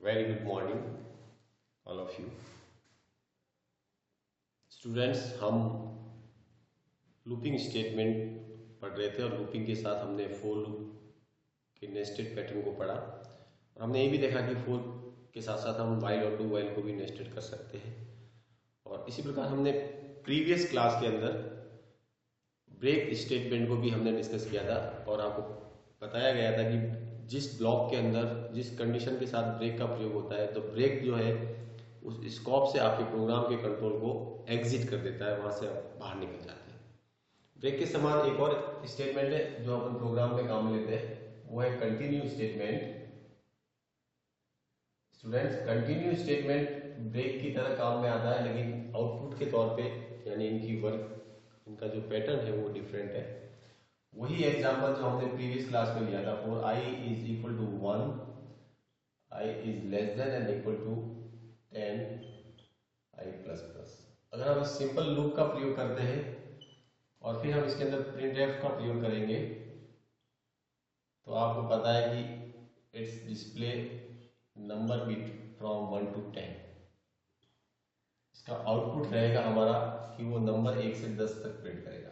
Very good morning all of you students. हम looping statement पढ़ रहे थे और लूपिंग के साथ हमने फोर लूप के नेस्टेड पैटर्न को पढ़ा और हमने ये भी देखा कि फोर के साथ साथ हम वाइल और डू वाइल को भी नेस्टेड कर सकते हैं। और इसी प्रकार हमने प्रीवियस क्लास के अंदर ब्रेक स्टेटमेंट को भी हमने डिस्कस किया था और आपको बताया गया था कि जिस ब्लॉक के अंदर जिस कंडीशन के साथ ब्रेक का प्रयोग होता है तो ब्रेक जो है उस स्कोप से आपके प्रोग्राम के कंट्रोल को एग्जिट कर देता है, वहां से आप बाहर निकल जाते हैं। ब्रेक के समान एक और स्टेटमेंट है जो अपन प्रोग्राम में काम लेते हैं, वो है continue statement. Students, continue statement break की तरह काम में आता है, लेकिन आउटपुट के तौर पे यानी इनकी वर्क इनका जो पैटर्न है वो डिफरेंट है। वही एग्जांपल जो हमने प्रीवियस क्लास में लिया था, for i is equal to 1, i is less than and equal to 10, i plus plus. अगर हम इस सिंपल लूप का प्रयोग करते हैं और फिर हम इसके अंदर printf का प्रयोग करेंगे तो आपको पता है कि it's display number bit from 1 to 10। इसका आउटपुट रहेगा हमारा कि वो नंबर 1 से 10 तक प्रिंट करेगा।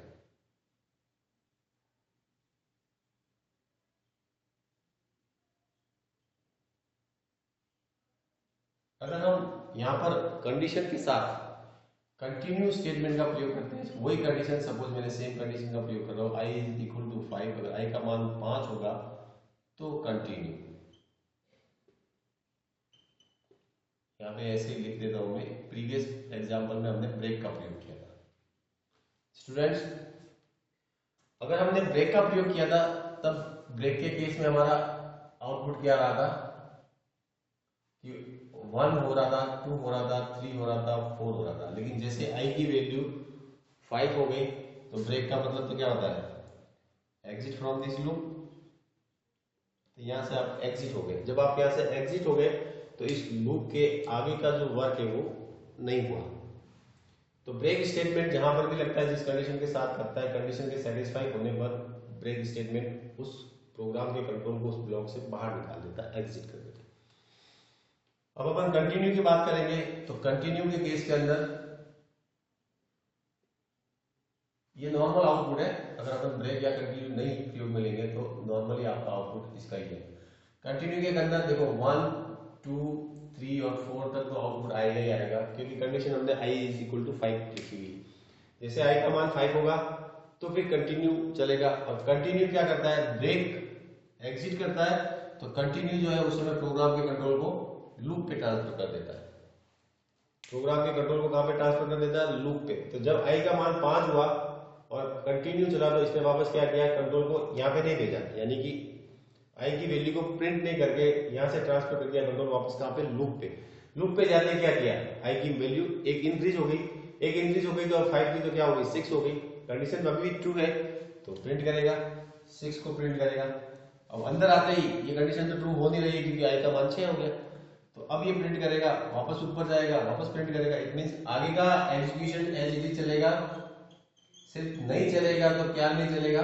अगर हम यहाँ पर कंडीशन के साथ कंटिन्यू स्टेटमेंट का प्रयोग करते हैं, वही कंडीशन, सपोज मैंने सेम कंडीशन का प्रयोग कर रहा हूँ, i इज इक्वल टू 5, अगर i का मान 5 होगा तो कंटिन्यू। यहाँ पे ऐसे ही लिख देता हूं मैं, प्रीवियस एग्जांपल में हमने ब्रेक का प्रयोग किया था। स्टूडेंट्स, अगर हमने ब्रेक का प्रयोग किया था तब ब्रेक के केस में हमारा आउटपुट क्या रहा था कि 1 हो रहा था, 2 हो रहा था, 3 हो रहा था, 4 हो रहा था। लेकिन जैसे i की वैल्यू 5 हो गई तो ब्रेक का मतलब तो क्या होता है, एग्जिट फ्रॉम दिस लूप। तो यहां से आप एग्जिट हो गए। जब आप यहां से एग्जिट हो गए तो इस लूप के आगे का जो वर्क है वो नहीं हुआ। तो ब्रेक स्टेटमेंट जहां पर भी लगता है, जिस कंडीशन के साथ लगता है, कंडीशन के सेटिस्फाई होने पर ब्रेक स्टेटमेंट उस प्रोग्राम के कंट्रोल को उस ब्लॉक से बाहर निकाल देता है, एग्जिट कर देता है। अब अपन कंटिन्यू की बात करेंगे तो कंटिन्यू के केस के अंदर ये नॉर्मल आउटपुट है। अगर अपन ब्रेक या कंटिन्यू नहीं प्रयोग में लेंगे तो नॉर्मली आपका आउटपुट इसका ही है। कंटिन्यू के अंदर देखो 1, 2, 3 और 4 तक तो आउटपुट आएगा ही आएगा, क्योंकि कंडीशन हमने i इज इक्वल टू 5 लिखी हुई। जैसे i का मान 5 होगा तो फिर कंटिन्यू चलेगा। और कंटिन्यू क्या करता है, ब्रेक एग्जिट करता है तो कंटिन्यू जो है उस समय प्रोग्राम के कंट्रोल को लूप पे ट्रांसफर कर देता है। प्रोग्राम के कंट्रोल को कहां पे ट्रांसफर कर देता है, लूप पे। तो जब i का मान 5 हुआ और कंटिन्यू चला तो इसने वापस क्या किया, कंट्रोल को यहाँ पे नहीं भेजा, यानी कि i की वैल्यू को प्रिंट नहीं करके यहाँ से ट्रांसफर कर दिया कंट्रोल वापस कहां पे, लूप पे। लूप पे जाते क्या किया, i की वैल्यू एक इंक्रीज हो गई, तो 5 की तो क्या हो गई, 6 हो गई। कंडीशन अभी भी ट्रू है तो प्रिंट करेगा, 6 को प्रिंट करेगा। अब अंदर आते ही ये कंडीशन तो ट्रू हो नहीं रही क्योंकि i का मान 6 हो गया, तो अब ये प्रिंट करेगा, वापस ऊपर जाएगा, वापस प्रिंट करेगा। इट मींस आगे का एग्जीक्यूशन एज इट इज चलेगा। सिर्फ नहीं चलेगा तो क्या नहीं चलेगा,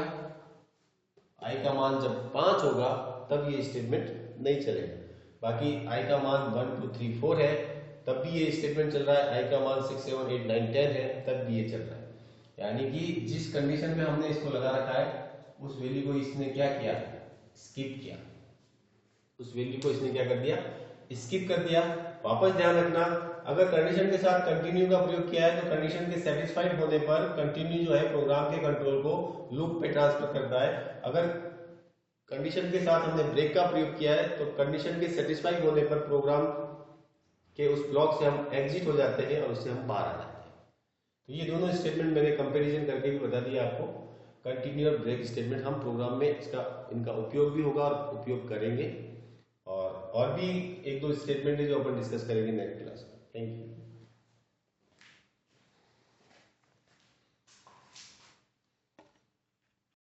i का मान जब 5 होगा तब ये स्टेटमेंट नहीं चलेगा। बाकी i का मान 1, 2, 3, 4 है तब भी ये स्टेटमेंट चल रहा है, i का मान 6, 7, 8, 9, 10 है तब भी ये चल रहा है। यानी कि जिस कंडीशन में हमने इसको लगा रखा है उस वैल्यू को इसने क्या किया, स्किप किया। उस वैल्यू को इसने क्या कर दिया, स्किप कर दिया। वापस ध्यान रखना, अगर कंडीशन के साथ कंटिन्यू का प्रयोग किया है तो कंडीशन के सेटिस्फाइड होने पर कंटिन्यू जो है प्रोग्राम के कंट्रोल को लूप पे ट्रांसफर करता है। अगर कंडीशन के साथ हमने ब्रेक का प्रयोग किया है तो कंडीशन के सेटिस्फाइड होने पर प्रोग्राम के उस ब्लॉक से हम एग्जिट हो जाते हैं और उससे हम बाहर आ जाते हैं। तो ये दोनों स्टेटमेंट मैंने कंपेरिजन करके भी बता दिया आपको। कंटिन्यू और ब्रेक स्टेटमेंट हम प्रोग्राम में इनका उपयोग भी होगा और उपयोग करेंगे। और भी एक दो स्टेटमेंट है जो अपन डिस्कस करेंगे नेक्स्ट क्लास में। Thank you.